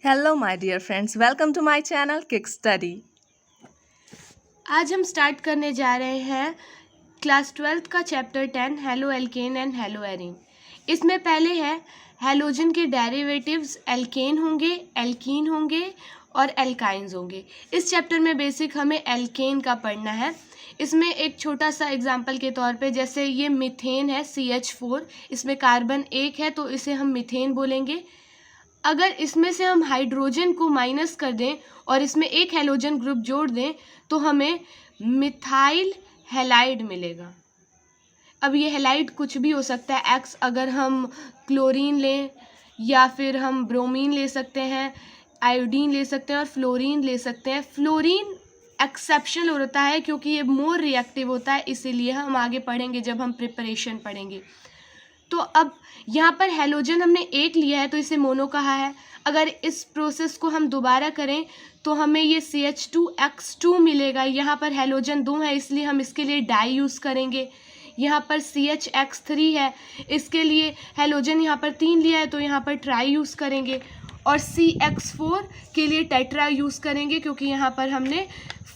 Hello, my dear friends. Welcome to my channel Kick Study. आज हम start करने जा रहे हैं क्लास 12th का chapter 10 halo alkane and hello arene. इसमें पहले है हेलोजन के डेरिवेटिव्स एल्केन होंगे, एल्कीन होंगे और एल्काइंस होंगे। इस चैप्टर में बेसिक हमें एल्केन का पढ़ना है। इसमें एक छोटा सा एग्जांपल के तौर पे जैसे ये मीथेन है CH4, इसमें कार्बन एक है तो इसे हम मीथेन बोलेंगे। अगर इसमें से हम हाइड्रोजन को माइनस कर दें और इसमें एक हेलोजन ग्रुप जोड़ दें तो हमें मिथाइल हैलाइड मिलेगा। अब ये हैलाइड कुछ भी हो सकता है, एक्स अगर हम क्लोरीन लें या फिर हम ब्रोमीन ले सकते हैं, आयोडीन ले सकते हैं और फ्लोरीन ले सकते हैं। फ्लोरीन एक्सेप्शनल होता है क्योंकि ये मोर रिएक्टिव होता है, इसीलिए हम आगे पढ़ेंगे जब हम प्रिपरेशन पढ़ेंगे। तो अब यहाँ पर हेलोजन हमने एक लिया है तो इसे मोनो कहा है। अगर इस प्रोसेस को हम दोबारा करें तो हमें ये CH2X2 मिलेगा। यहाँ पर हेलोजन दो है इसलिए हम इसके लिए डाई यूज़ करेंगे। यहाँ पर CHX3 है, इसके लिए हेलोजन यहाँ पर 3 लिया है तो यहाँ पर ट्राई यूज़ करेंगे और CX4 के लिए टेट्रा यूज़ करेंगे क्योंकि यहाँ पर हमने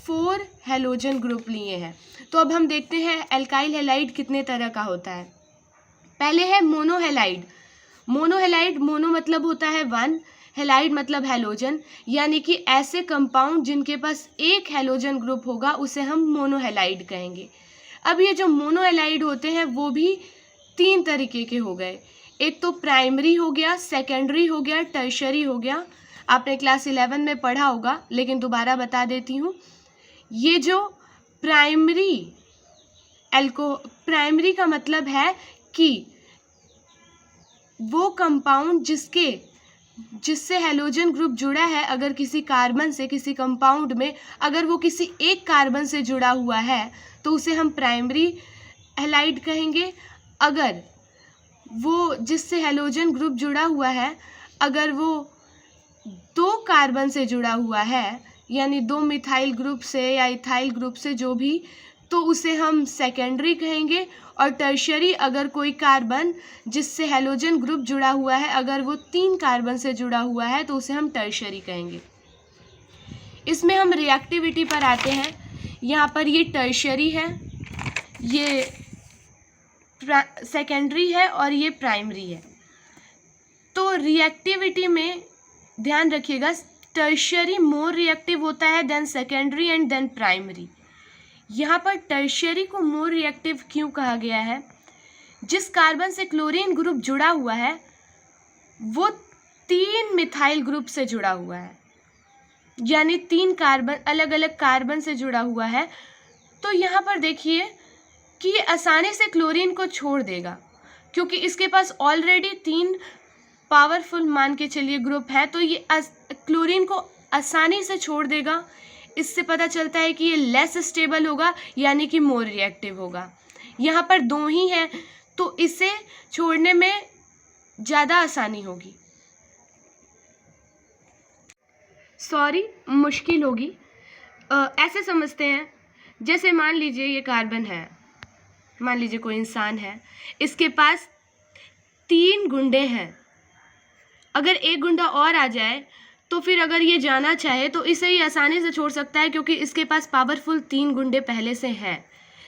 4 हेलोजन ग्रुप लिए हैं। तो अब हम देखते हैं एल्काइल हैलाइड कितने तरह का होता है। पहले है मोनोहेलाइड। मोनोहेलाइड, मोनो मतलब होता है वन, हेलाइड मतलब हेलोजन, यानी कि ऐसे कंपाउंड जिनके पास एक हेलोजन ग्रुप होगा उसे हम मोनोहेलाइड कहेंगे। अब ये जो मोनोहेलाइड होते हैं वो भी 3 तरीके के हो गए। एक तो प्राइमरी हो गया, सेकेंडरी हो गया, टर्शरी हो गया। आपने क्लास 11 में पढ़ा होगा लेकिन दोबारा बता देती हूँ। ये जो प्राइमरी का मतलब है कि वो कंपाउंड जिससे हेलोजन ग्रुप जुड़ा है, अगर किसी कार्बन से किसी कंपाउंड में अगर वो किसी एक कार्बन से जुड़ा हुआ है तो उसे हम प्राइमरी हैलाइड कहेंगे। अगर वो जिससे हेलोजन ग्रुप जुड़ा हुआ है अगर वो 2 कार्बन से जुड़ा हुआ है, यानी 2 मिथाइल ग्रुप से या इथाइल ग्रुप से जो भी, तो उसे हम सेकेंडरी कहेंगे। और टर्शरी अगर कोई कार्बन जिससे हेलोजन ग्रुप जुड़ा हुआ है अगर वो 3 कार्बन से जुड़ा हुआ है तो उसे हम टर्शरी कहेंगे। इसमें हम रिएक्टिविटी पर आते हैं। यहाँ पर ये टर्शरी है, ये सेकेंडरी है और ये प्राइमरी है। तो रिएक्टिविटी में ध्यान रखिएगा, टर्शरी मोर रिएक्टिव होता है than secondary and then primary. यहाँ पर टर्शरी को मोर रिएक्टिव क्यों कहा गया है? जिस कार्बन से क्लोरीन ग्रुप जुड़ा हुआ है वो 3 मिथाइल ग्रुप से जुड़ा हुआ है, यानी 3 कार्बन अलग अलग कार्बन से जुड़ा हुआ है। तो यहाँ पर देखिए कि ये आसानी से क्लोरीन को छोड़ देगा क्योंकि इसके पास ऑलरेडी 3 पावरफुल मान के चलिए ग्रुप है, तो ये क्लोरीन को आसानी से छोड़ देगा। इससे पता चलता है कि ये लेस स्टेबल होगा यानी कि मोर रिएक्टिव होगा। यहाँ पर 2 ही हैं तो इसे छोड़ने में ज़्यादा आसानी होगी, मुश्किल होगी। ऐसे समझते हैं, जैसे मान लीजिए ये कार्बन है, मान लीजिए कोई इंसान है, इसके पास 3 गुंडे हैं। अगर एक गुंडा और आ जाए तो फिर अगर ये जाना चाहे तो इसे ही आसानी से छोड़ सकता है क्योंकि इसके पास पावरफुल 3 गुंडे पहले से हैं।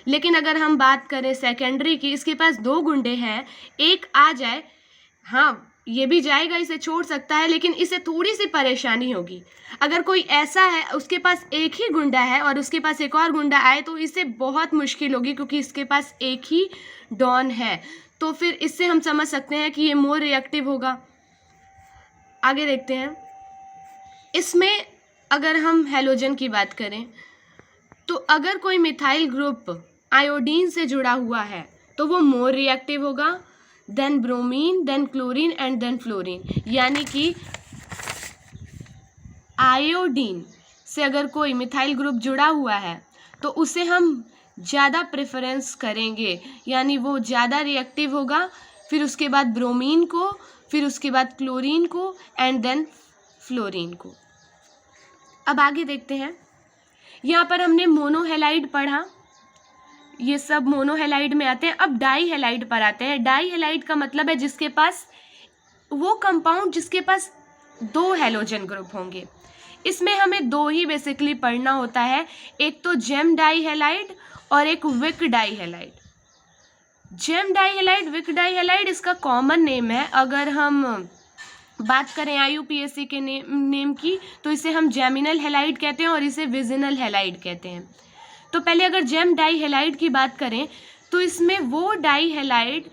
लेकिन अगर हम बात करें सेकेंडरी की, इसके पास 2 गुंडे हैं, एक आ जाए, हाँ ये भी जाएगा, इसे छोड़ सकता है, लेकिन इसे थोड़ी सी परेशानी होगी। अगर कोई ऐसा है उसके पास एक ही गुंडा है और उसके पास एक और गुंडा आए तो इसे बहुत मुश्किल होगी क्योंकि इसके पास एक ही डॉन है। तो फिर इससे हम समझ सकते हैं कि ये मोर रिएक्टिव होगा। आगे देखते हैं। इसमें अगर हम हेलोजन की बात करें तो अगर कोई मिथाइल ग्रुप आयोडीन से जुड़ा हुआ है तो वो मोर रिएक्टिव होगा than bromine, then chlorine and then fluorine. यानी कि आयोडीन से अगर कोई मिथाइल ग्रुप जुड़ा हुआ है तो उसे हम ज़्यादा प्रेफरेंस करेंगे, यानी वो ज़्यादा रिएक्टिव होगा। फिर उसके बाद ब्रोमीन को, फिर उसके बाद क्लोरीन को एंड देन फ्लोरीन को। अब आगे देखते हैं। यहाँ पर हमने मोनोहेलाइड पढ़ा, ये सब मोनोहेलाइड में आते हैं। अब डाई हेलाइड पर आते हैं। डाई हेलाइड का मतलब है जिसके पास वो कंपाउंड जिसके पास दो हैलोजन ग्रुप होंगे। इसमें हमें दो ही बेसिकली पढ़ना होता है, एक तो जेम डाइहैलाइड और एक विक डाइहैलाइड। जेम डाइहैलाइड, विक डाइहैलाइड इसका कॉमन नेम है। अगर हम बात करें IUPAC के नेम की तो इसे हम जेमिनल हैलाइड कहते हैं और इसे विजिनल हैलाइड कहते हैं। तो पहले अगर जेम डाइहैलाइड की बात करें तो इसमें वो डाइहैलाइड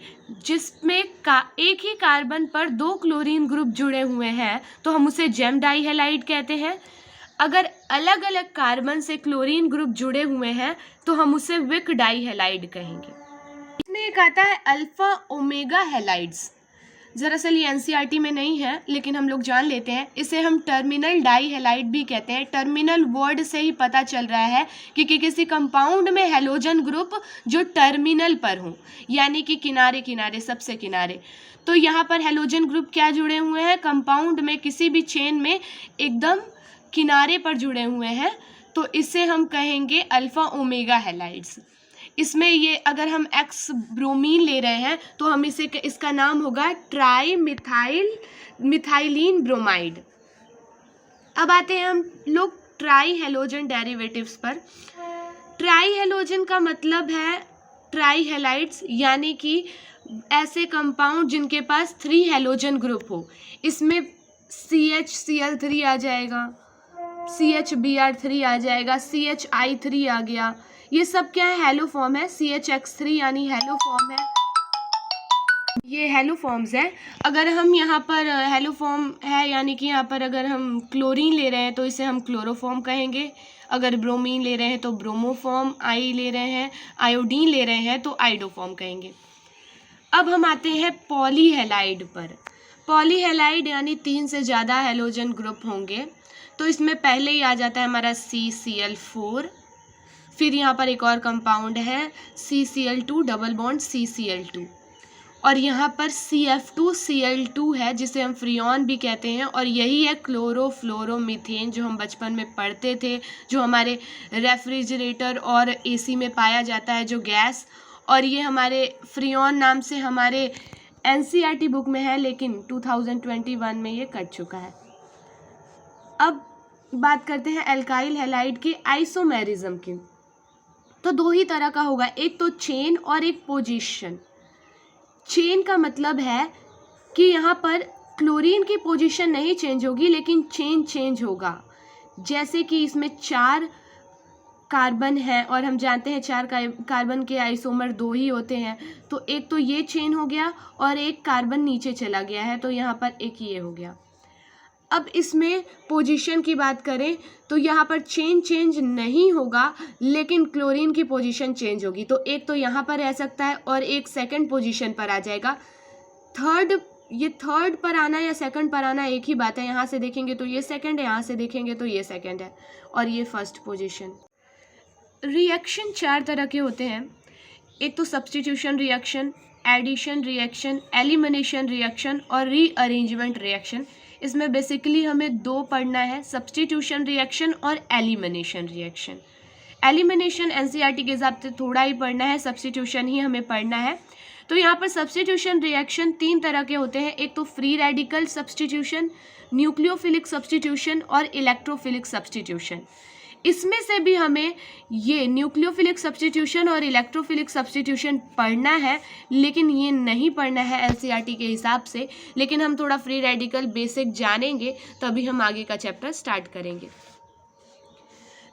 जिसमें एक ही कार्बन पर दो क्लोरीन ग्रुप जुड़े हुए हैं तो हम उसे जेम डाइहैलाइड कहते हैं। अगर अलग अलग कार्बन से क्लोरीन ग्रुप जुड़े हुए हैं तो हम उसे विक डाइहैलाइड कहेंगे। इसमें एक आता है अल्फा ओमेगा हैलाइड्स। दरअसल ये NCERT में नहीं है लेकिन हम लोग जान लेते हैं। इसे हम टर्मिनल डाइहैलाइड भी कहते हैं। टर्मिनल वर्ड से ही पता चल रहा है कि किसी कंपाउंड में हैलोजन ग्रुप जो टर्मिनल पर हो, यानी कि किनारे किनारे, सबसे किनारे। तो यहाँ पर हैलोजन ग्रुप क्या जुड़े हुए हैं, कंपाउंड में किसी भी चेन में एकदम किनारे पर जुड़े हुए हैं, तो इसे हम कहेंगे अल्फा ओमेगा हैलाइड्स। इसमें ये अगर हम एक्स ब्रोमीन ले रहे हैं तो हम इसका नाम होगा ट्राई मिथाइलिन ब्रोमाइड। अब आते हैं हम लोग ट्राई हैलोजन डेरिवेटिव्स पर। ट्राई हैलोजन का मतलब है ट्राई हैलाइड्स, यानी कि ऐसे कंपाउंड जिनके पास 3 हैलोजन ग्रुप हो। इसमें CHCl3 आ जाएगा, CHBr3 आ जाएगा, CHI3 आ गया। ये सब क्या है, हैलो फॉर्म है। CHX3 यानी हैलो फॉर्म है, ये हैलो फॉर्म्स है। अगर हम यहाँ पर हैलो फॉर्म है यानी कि यहाँ पर अगर हम क्लोरीन ले रहे हैं तो इसे हम क्लोरोफॉर्म कहेंगे। अगर ब्रोमीन ले रहे हैं तो ब्रोमोफॉर्म, ले रहे हैं, आयोडीन ले रहे हैं तो आइडोफॉर्म कहेंगे। अब हम आते हैं पॉलीहैलाइड पर। पॉलीहैलाइड यानी 3 से ज़्यादा हैलोजन ग्रुप होंगे। तो इसमें पहले ही आ जाता है हमारा CCl4, फिर यहाँ पर एक और कंपाउंड है CCl2 डबल बॉन्ड CCl2, और यहाँ पर CF2Cl2 है जिसे हम फ्रियॉन भी कहते हैं, और यही है क्लोरोफ्लोरोमीथेन जो हम बचपन में पढ़ते थे, जो हमारे रेफ्रिजरेटर और AC में पाया जाता है जो गैस। और ये हमारे फ्रियॉन नाम से हमारे NCERT बुक में है, लेकिन 2021 में ये कट चुका है। अब बात करते हैं एल्काइल हैलाइड के आइसोमेरिज्म की। तो 2 ही तरह का होगा, एक तो चेन और एक पोजीशन। चेन का मतलब है कि यहाँ पर क्लोरीन की पोजीशन नहीं चेंज होगी लेकिन चेन चेंज होगा। जैसे कि इसमें 4 कार्बन है और हम जानते हैं 4 कार्बन के आइसोमर 2 ही होते हैं, तो एक तो ये चेन हो गया और एक कार्बन नीचे चला गया है, तो यहाँ पर एक ये हो गया। अब इसमें पोजीशन की बात करें तो यहाँ पर चेन चेंज नहीं होगा लेकिन क्लोरीन की पोजीशन चेंज होगी। तो एक तो यहाँ पर रह सकता है और एक सेकंड पोजीशन पर आ जाएगा। थर्ड पर आना या सेकंड पर आना एक ही बात है। यहाँ से देखेंगे तो ये सेकंड है, यहाँ से देखेंगे तो ये सेकंड है, और ये फर्स्ट पोजीशन। रिएक्शन 4 तरह के होते हैं। एक तो substitution reaction, addition reaction, elimination reaction और रीअरेंजमेंट रिएक्शन। इसमें बेसिकली हमें 2 पढ़ना है, सब्स्टिट्यूशन रिएक्शन और एलिमिनेशन रिएक्शन। एलिमिनेशन NCERT के हिसाब से थोड़ा ही पढ़ना है, सब्स्टिट्यूशन ही हमें पढ़ना है। तो यहाँ पर सब्स्टिट्यूशन रिएक्शन 3 तरह के होते हैं, एक तो free radical substitution, nucleophilic substitution और इलेक्ट्रोफिलिक सब्स्टिट्यूशन। इसमें से भी हमें ये न्यूक्लियोफिलिक सब्स्टिट्यूशन और इलेक्ट्रोफिलिक सब्स्टिट्यूशन पढ़ना है, लेकिन ये नहीं पढ़ना है NCERT के हिसाब से। लेकिन हम थोड़ा फ्री रेडिकल बेसिक जानेंगे तभी हम आगे का चैप्टर स्टार्ट करेंगे।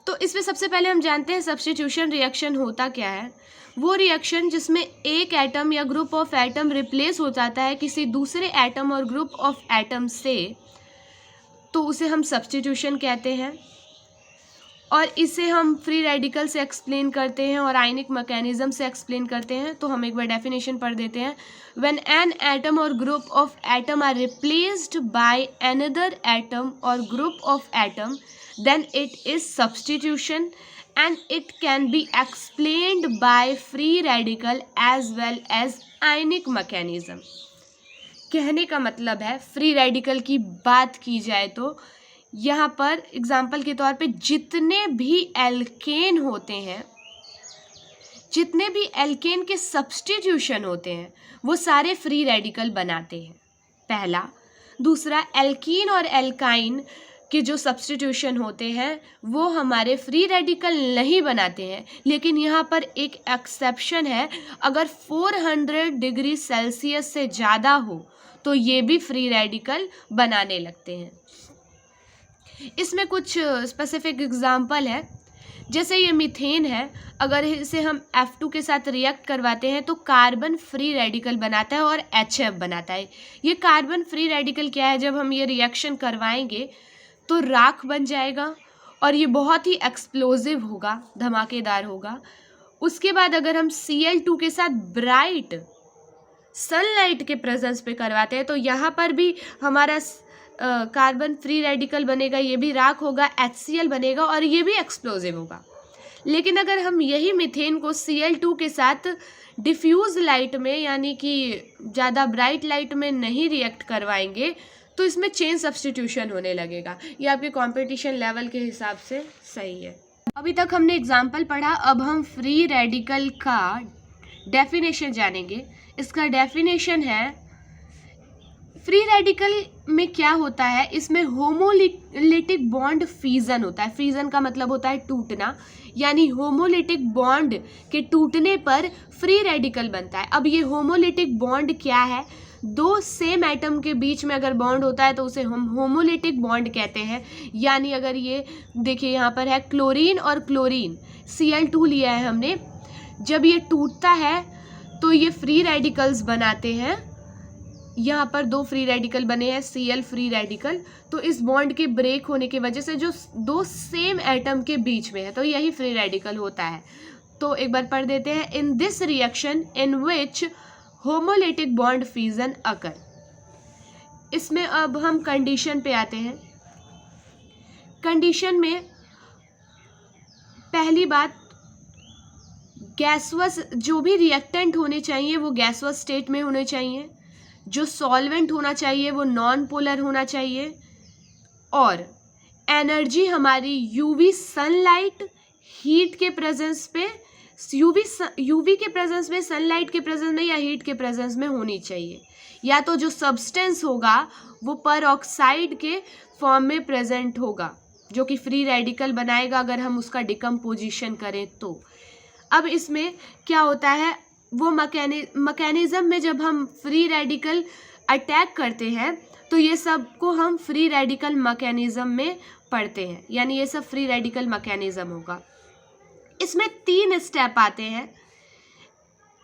तो इसमें सबसे पहले हम जानते हैं सब्स्टिट्यूशन रिएक्शन होता क्या है। वो रिएक्शन जिसमें एक एटम या ग्रुप ऑफ एटम रिप्लेस हो जाता है किसी दूसरे atom or group of atom से, तो उसे हम सब्स्टिट्यूशन कहते हैं। और इसे हम फ्री रेडिकल से एक्सप्लेन करते हैं और आयनिक मैकेनिज्म से एक्सप्लेन करते हैं। तो हम एक बार डेफिनेशन पढ़ देते हैं। When an atom or group of atom are replaced by another atom or group of atom, then it is substitution and it can be explained by free radical as well as ionic mechanism। कहने का मतलब है free radical की बात की जाए तो यहाँ पर एग्जाम्पल के तौर पे जितने भी एल्केन होते हैं, जितने भी एल्केन के सब्स्टिट्यूशन होते हैं वो सारे फ्री रेडिकल बनाते हैं, पहला। दूसरा एल्कीन और एल्काइन के जो सब्स्टिट्यूशन होते हैं वो हमारे फ्री रेडिकल नहीं बनाते हैं, लेकिन यहाँ पर एक एक्सेप्शन है, अगर 400 डिग्री सेल्सियस से ज़्यादा हो तो ये भी फ्री रेडिकल बनाने लगते हैं। इसमें कुछ स्पेसिफिक एग्जांपल है, जैसे ये मीथेन है, अगर इसे हम F2 के साथ रिएक्ट करवाते हैं तो कार्बन फ्री रेडिकल बनाता है और HF बनाता है। ये कार्बन फ्री रेडिकल क्या है, जब हम ये रिएक्शन करवाएंगे तो राख बन जाएगा और ये बहुत ही एक्सप्लोजिव होगा, धमाकेदार होगा। उसके बाद अगर हम Cl2 के साथ ब्राइट सनलाइट के प्रेजेंस पे करवाते हैं तो यहाँ पर भी हमारा कार्बन फ्री रेडिकल बनेगा, ये भी राख होगा, HCl बनेगा और ये भी एक्सप्लोजिव होगा। लेकिन अगर हम यही मीथेन को Cl2 के साथ डिफ्यूज लाइट में, यानी कि ज़्यादा ब्राइट लाइट में नहीं रिएक्ट करवाएंगे तो इसमें चेन सब्स्टिट्यूशन होने लगेगा। ये आपके कंपटीशन लेवल के हिसाब से सही है। अभी तक हमने एग्जाम्पल पढ़ा, अब हम फ्री रेडिकल का डेफिनेशन जानेंगे। इसका डेफिनेशन है, फ्री रेडिकल में क्या होता है, इसमें होमोलिटिक बॉन्ड फ्यूजन होता है। फ्यूजन का मतलब होता है टूटना, यानी होमोलिटिक बॉन्ड के टूटने पर फ्री रेडिकल बनता है। अब ये होमोलिटिक बॉन्ड क्या है, दो सेम एटम के बीच में अगर बॉन्ड होता है तो उसे हम होमोलिटिक बॉन्ड कहते हैं। यानी अगर ये देखिए यहाँ पर है क्लोरीन और क्लोरीन, Cl2 लिया है हमने, जब ये टूटता है तो ये फ्री रेडिकल्स बनाते हैं। यहाँ पर दो फ्री रेडिकल बने हैं, Cl फ्री रेडिकल, तो इस बॉन्ड के ब्रेक होने की वजह से जो दो सेम एटम के बीच में है तो यही फ्री रेडिकल होता है। तो एक बार पढ़ देते हैं, in this reaction in which homolytic bond fusion occur. इसमें अब हम कंडीशन पे आते हैं। कंडीशन में पहली बात, गैसवस, जो भी रिएक्टेंट होने चाहिए वो गैसवस स्टेट में होने चाहिए, जो सॉल्वेंट होना चाहिए वो नॉन पोलर होना चाहिए, और एनर्जी हमारी यूवी सनलाइट हीट के प्रेजेंस पे, यूवी के प्रेजेंस में, सनलाइट के प्रेजेंस में या हीट के प्रेजेंस में होनी चाहिए। या तो जो सब्सटेंस होगा वो पर ऑक्साइड के फॉर्म में प्रेजेंट होगा, जो कि फ्री रेडिकल बनाएगा अगर हम उसका डिकम्पोजिशन करें तो। अब इसमें क्या होता है, वो मैकेनिज्म में जब हम फ्री रेडिकल अटैक करते हैं तो ये सब को हम फ्री रेडिकल मैकेनिज्म में पढ़ते हैं, यानी ये सब फ्री रेडिकल मैकेनिज्म होगा। इसमें 3 स्टेप आते हैं।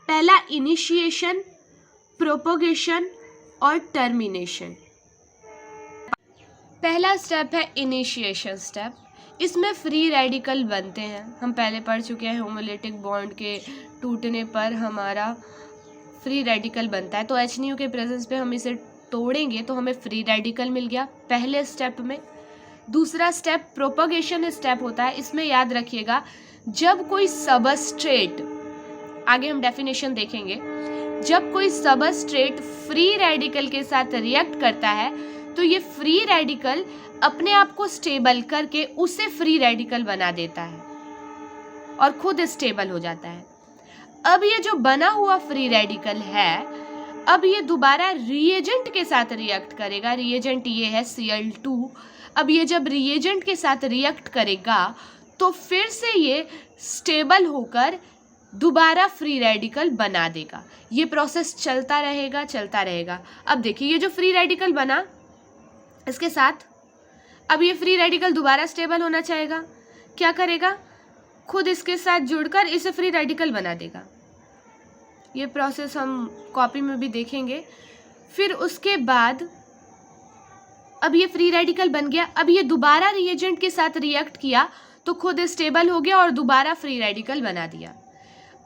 पहला इनिशिएशन, प्रोपोगेशन और टर्मिनेशन। पहला स्टेप है इनिशिएशन स्टेप। इसमें फ्री रेडिकल बनते हैं, हम पहले पढ़ चुके हैं, होमोलिटिक बॉन्ड के टूटने पर हमारा फ्री रेडिकल बनता है। तो HNO के प्रेजेंस पे हम इसे तोड़ेंगे तो हमें फ्री रेडिकल मिल गया पहले स्टेप में। दूसरा स्टेप प्रोपोगेशन स्टेप होता है। इसमें याद रखिएगा, जब कोई सबस्ट्रेट, आगे हम डेफिनेशन देखेंगे, जब कोई सबस्ट्रेट फ्री रेडिकल के साथ रिएक्ट करता है तो ये फ्री रेडिकल अपने आप को स्टेबल करके उसे फ्री रेडिकल बना देता है और खुद स्टेबल हो जाता है। अब ये जो बना हुआ फ्री रेडिकल है, अब ये दोबारा रिएजेंट के साथ रिएक्ट करेगा। रिएजेंट ये है Cl2। अब ये जब रिएजेंट के साथ रिएक्ट करेगा तो फिर से ये स्टेबल होकर दोबारा फ्री रेडिकल बना देगा। ये प्रोसेस चलता रहेगा, चलता रहेगा। अब देखिए, ये जो फ्री रेडिकल बना, इसके साथ अब ये फ्री रेडिकल दोबारा स्टेबल होना चाहेगा, क्या करेगा, खुद इसके साथ जुड़कर इसे फ्री रेडिकल बना देगा। ये प्रोसेस हम कॉपी में भी देखेंगे। फिर उसके बाद अब ये फ्री रेडिकल बन गया, अब ये दोबारा रिएजेंट के साथ रिएक्ट किया तो खुद स्टेबल हो गया और दोबारा फ्री रेडिकल बना दिया।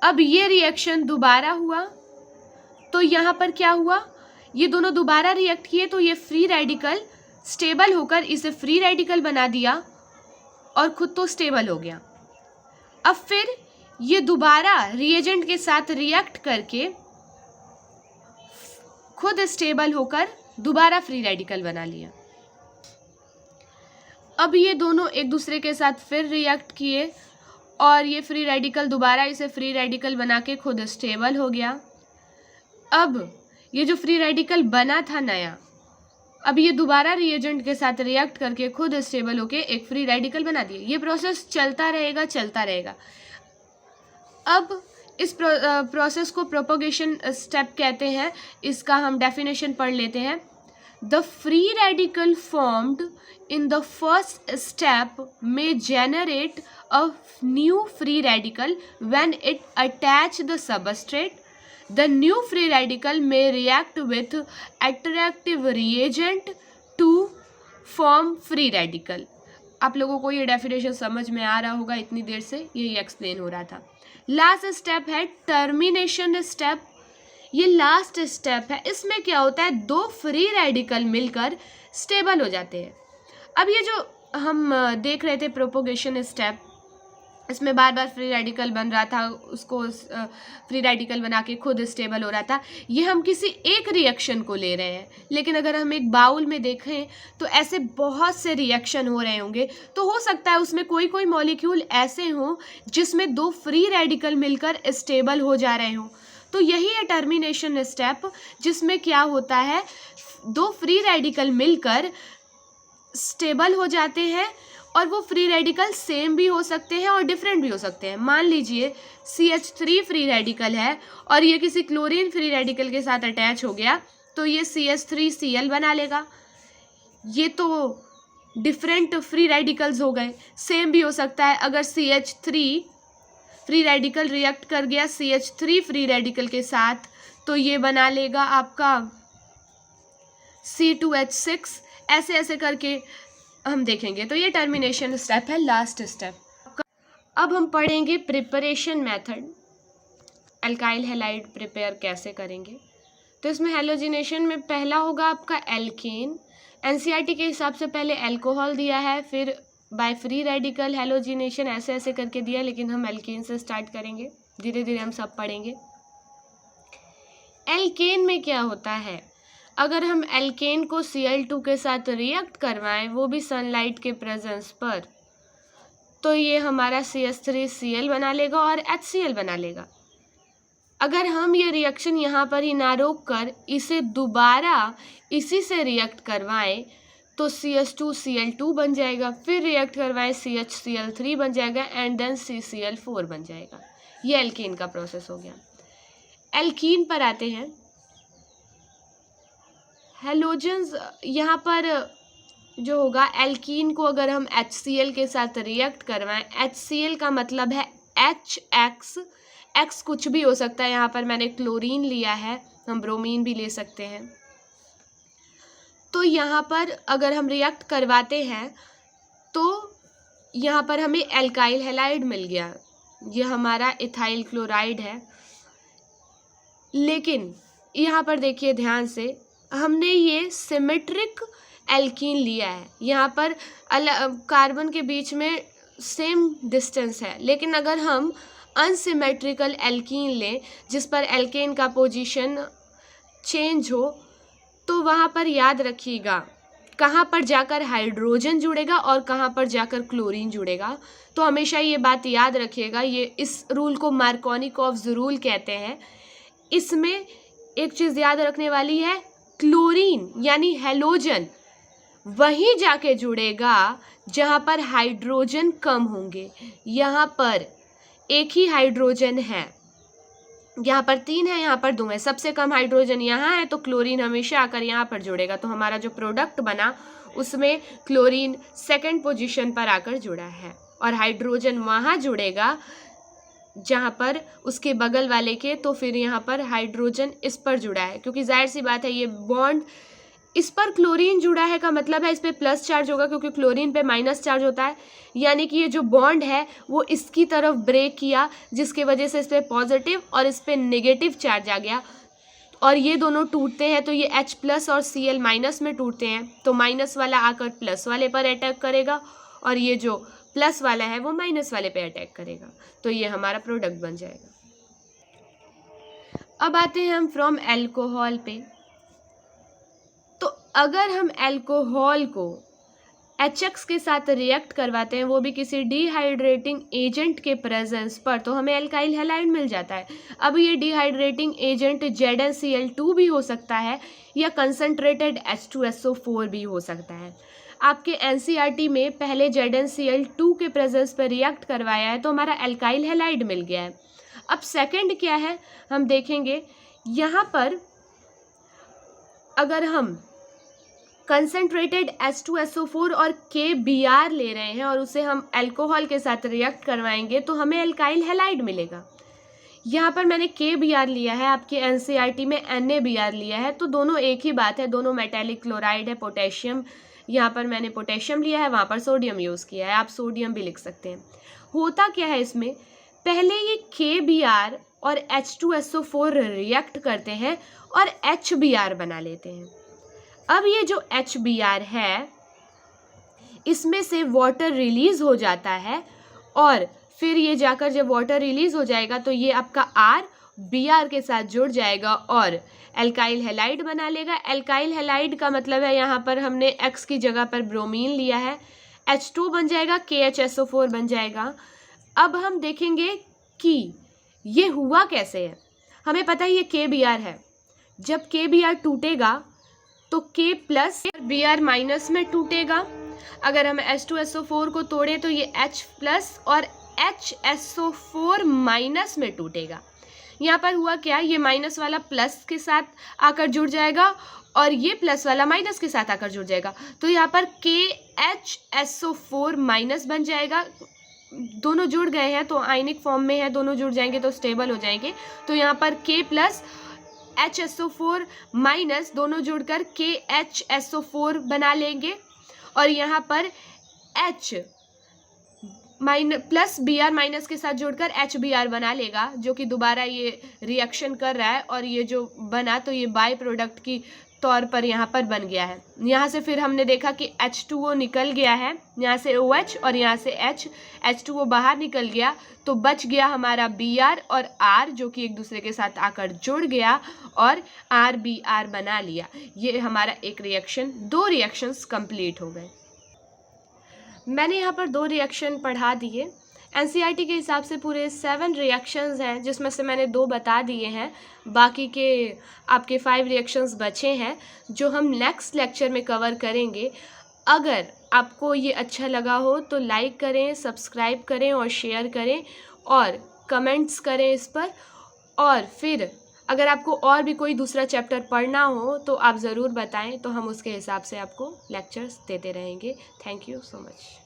अब ये रिएक्शन दोबारा हुआ तो यहाँ पर क्या हुआ, ये दोनों दोबारा रिएक्ट किए तो ये फ्री रेडिकल स्टेबल होकर इसे फ्री रेडिकल बना दिया और खुद तो स्टेबल हो गया। अब फिर ये दोबारा रिएजेंट के साथ रिएक्ट करके खुद स्टेबल होकर दोबारा फ्री रेडिकल बना लिया। अब ये दोनों एक दूसरे के साथ फिर रिएक्ट किए और ये फ्री रेडिकल दोबारा इसे फ्री रेडिकल बना के खुद स्टेबल हो गया। अब ये जो फ्री रेडिकल बना था नया, अब ये दोबारा रिएजेंट के साथ रिएक्ट करके खुद स्टेबल होके एक फ्री रेडिकल बना दिए। ये प्रोसेस चलता रहेगा। अब इस प्रोसेस को प्रोपोगेशन स्टेप कहते हैं। इसका हम डेफिनेशन पढ़ लेते हैं। The free radical formed in the first step may generate a new free radical when it attach the substrate. The new free radical may react with attractive reagent to form free radical. आप लोगों को ये definition समझ में आ रहा होगा, इतनी देर से यही एक्सप्लेन हो रहा था। लास्ट स्टेप है टर्मिनेशन स्टेप। ये लास्ट स्टेप है। इसमें क्या होता है, दो फ्री रेडिकल मिलकर स्टेबल हो जाते हैं। अब ये जो हम देख रहे थे प्रोपोगेशन स्टेप, इसमें बार बार फ्री रेडिकल बन रहा था, उसको फ्री रेडिकल बना के खुद स्टेबल हो रहा था। ये हम किसी एक रिएक्शन को ले रहे हैं, लेकिन अगर हम एक बाउल में देखें तो ऐसे बहुत से रिएक्शन हो रहे होंगे। तो हो सकता है उसमें कोई कोई मॉलिक्यूल ऐसे हों जिसमें दो फ्री रेडिकल मिलकर स्टेबल हो जा रहे हों। तो यही है टर्मिनेशन स्टेप, जिसमें क्या होता है, दो फ्री रेडिकल मिलकर स्टेबल हो जाते हैं और वो फ्री रेडिकल सेम भी हो सकते हैं और डिफरेंट भी हो सकते हैं। मान लीजिए CH3 फ्री रेडिकल है और ये किसी क्लोरीन फ्री रेडिकल के साथ अटैच हो गया, तो ये CH3Cl बना लेगा। ये तो डिफरेंट फ्री रेडिकल्स हो गए। सेम भी हो सकता है, अगर CH3 फ्री रेडिकल रिएक्ट कर गया CH3 फ्री रेडिकल के साथ, तो ये बना लेगा आपका C2H6। ऐसे ऐसे करके हम देखेंगे। तो ये टर्मिनेशन स्टेप है, लास्ट स्टेप। अब हम पढ़ेंगे preparation method, alkyl halide prepare कैसे करेंगे। तो इसमें हैलोजिनेशन में पहला होगा आपका एल्केन। एनसीईआरटी के हिसाब से पहले अल्कोहल दिया है, फिर बाय फ्री रेडिकल हैलोजिनेशन ऐसे ऐसे करके दिया, लेकिन हम एल्केन से स्टार्ट करेंगे, धीरे धीरे हम सब पढ़ेंगे। एल्केन में क्या होता है, अगर हम एल्केन को Cl2 के साथ रिएक्ट करवाएं, वो भी सनलाइट के प्रेजेंस पर, तो ये हमारा CH3Cl बना लेगा और HCl बना लेगा। अगर हम ये रिएक्शन यहाँ पर ही ना रोक कर इसे दोबारा इसी से रिएक्ट करवाएं, तो CH2Cl2 बन जाएगा, फिर रिएक्ट करवाएं CHCl3 बन जाएगा एंड देन CCl4 बन जाएगा। ये एल्केन का प्रोसेस हो गया। एल्कीन पर आते हैं। हैलोजेंस यहाँ पर जो होगा, एल्कीन को अगर हम HCl के साथ रिएक्ट करवाएं, HCl का मतलब है HX, X कुछ भी हो सकता है। यहाँ पर मैंने क्लोरीन लिया है, हम ब्रोमीन भी ले सकते हैं। तो यहाँ पर अगर हम रिएक्ट करवाते हैं तो यहाँ पर हमें एल्काइल हैलाइड मिल गया, ये हमारा इथाइल क्लोराइड है। लेकिन यहाँ पर देखिए ध्यान से, हमने ये सिमेट्रिक एल्कीन लिया है। यहाँ पर कार्बन के बीच में सेम डिस्टेंस है, लेकिन अगर हम अनसिमेट्रिकल एल्कीन लें जिस पर एल्केन का पोजीशन चेंज हो, तो वहाँ पर याद रखिएगा कहाँ पर जाकर हाइड्रोजन जुड़ेगा और कहाँ पर जाकर क्लोरीन जुड़ेगा। तो हमेशा ये बात याद रखिएगा। ये इस रूल को मार्कोनिकॉव्स रूल कहते हैं। इसमें एक चीज़ याद रखने वाली है, क्लोरीन यानी हैलोजन वहीं जाके जुड़ेगा जहाँ पर हाइड्रोजन कम होंगे। यहाँ पर एक ही हाइड्रोजन है, यहाँ पर 3 है, यहाँ पर 2 है, सबसे कम हाइड्रोजन यहाँ है, तो क्लोरीन हमेशा आकर यहाँ पर जुड़ेगा। तो हमारा जो प्रोडक्ट बना उसमें क्लोरीन सेकंड पोजीशन पर आकर जुड़ा है और हाइड्रोजन वहाँ जुड़ेगा जहाँ पर उसके बगल वाले के, तो फिर यहाँ पर हाइड्रोजन इस पर जुड़ा है, क्योंकि जाहिर सी बात है ये बॉन्ड इस पर क्लोरीन जुड़ा है का मतलब है इस पर प्लस चार्ज होगा, क्योंकि क्लोरीन पे माइनस चार्ज होता है। यानी कि ये जो बॉन्ड है वो इसकी तरफ ब्रेक किया, जिसकी वजह से इस पर पॉजिटिव और इस पर नेगेटिव चार्ज आ गया और ये दोनों टूटते हैं, तो ये H+ और Cl- में टूटते हैं, तो माइनस वाला आकर प्लस वाले पर अटैक करेगा और ये जो प्लस वाला है वो माइनस वाले पे अटैक करेगा। तो ये हमारा प्रोडक्ट बन जाएगा। अब आते हैं हम फ्रॉम अल्कोहल पे। तो अगर हम अल्कोहल को HX के साथ रिएक्ट करवाते हैं, वो भी किसी डिहाइड्रेटिंग एजेंट के प्रेजेंस पर, तो हमें एल्काइल हैलाइड मिल जाता है। अब ये डिहाइड्रेटिंग एजेंट ZnCl2 भी हो सकता है या कंसनट्रेटेड H2SO4 भी हो सकता है। आपके NCERT में पहले ZnCl2 के प्रेजेंस पर रिएक्ट करवाया है तो हमारा एल्काइल हैलाइड मिल गया है। अब सेकंड क्या है हम देखेंगे, यहाँ पर अगर हम कंसनट्रेटेड H2SO4 और KBr ले रहे हैं और उसे हम अल्कोहल के साथ रिएक्ट करवाएंगे तो हमें एल्काइल हैलाइड मिलेगा। यहाँ पर मैंने KBr लिया है, आपके NCERT में NaBr लिया है, तो दोनों एक ही बात है, दोनों मेटेलिक क्लोराइड है, पोटेशियम। यहाँ पर मैंने पोटेशियम लिया है, वहाँ पर सोडियम यूज़ किया है, आप सोडियम भी लिख सकते हैं। होता क्या है इसमें, पहले ये KBr और H2SO4 रिएक्ट करते हैं और HBr बना लेते हैं। अब ये जो HBr है इसमें से वाटर रिलीज हो जाता है और फिर ये जाकर जब वाटर रिलीज हो जाएगा तो ये आपका R Br के साथ जुड़ जाएगा और एल्काइल हैलाइड बना लेगा। एल्काइल हैलाइड का मतलब है यहाँ पर हमने X की जगह पर ब्रोमीन लिया है, H2 बन जाएगा, KHSO4 बन जाएगा। अब हम देखेंगे कि ये हुआ कैसे है। हमें पता है ये KBr है, जब KBr टूटेगा तो K प्लस Br माइनस में टूटेगा। अगर हम H2SO4 को तोड़ें तो ये H प्लस और HSO4 माइनस में टूटेगा। यहाँ पर हुआ क्या, ये माइनस वाला प्लस के साथ आकर जुड़ जाएगा और ये प्लस वाला माइनस के साथ आकर जुड़ जाएगा, तो यहाँ पर KHSO4 माइनस बन जाएगा। दोनों जुड़ गए हैं तो आयनिक फॉर्म में है, दोनों जुड़ जाएंगे तो स्टेबल हो जाएंगे। तो यहाँ पर K प्लस HSO4 माइनस दोनों जुड़कर KHSO4 बना लेंगे और यहाँ पर H प्लस Br माइनस के साथ जुड़कर HBr बना लेगा, जो कि दोबारा ये रिएक्शन कर रहा है और ये जो बना तो ये बाय प्रोडक्ट की तौर पर यहाँ पर बन गया है। यहाँ से फिर हमने देखा कि H2O निकल गया है, यहाँ से OH और यहाँ से H2O बाहर निकल गया, तो बच गया हमारा Br और R जो कि एक दूसरे के साथ आकर जुड़ गया और RBr बना लिया। ये हमारा एक रिएक्शन, दो रिएक्शंस कंप्लीट हो गए। मैंने यहाँ पर 2 रिएक्शन पढ़ा दिए। NCERT के हिसाब से पूरे 7 रिएक्शंस हैं, जिसमें से मैंने 2 बता दिए हैं, बाकी के आपके 5 रिएक्शंस बचे हैं जो हम नेक्स्ट लेक्चर में कवर करेंगे। अगर आपको ये अच्छा लगा हो तो लाइक करें, सब्सक्राइब करें और शेयर करें और कमेंट्स करें इस पर। और फिर अगर आपको और भी कोई दूसरा चैप्टर पढ़ना हो तो आप ज़रूर बताएं, तो हम उसके हिसाब से आपको लेक्चर्स देते रहेंगे। Thank you so much.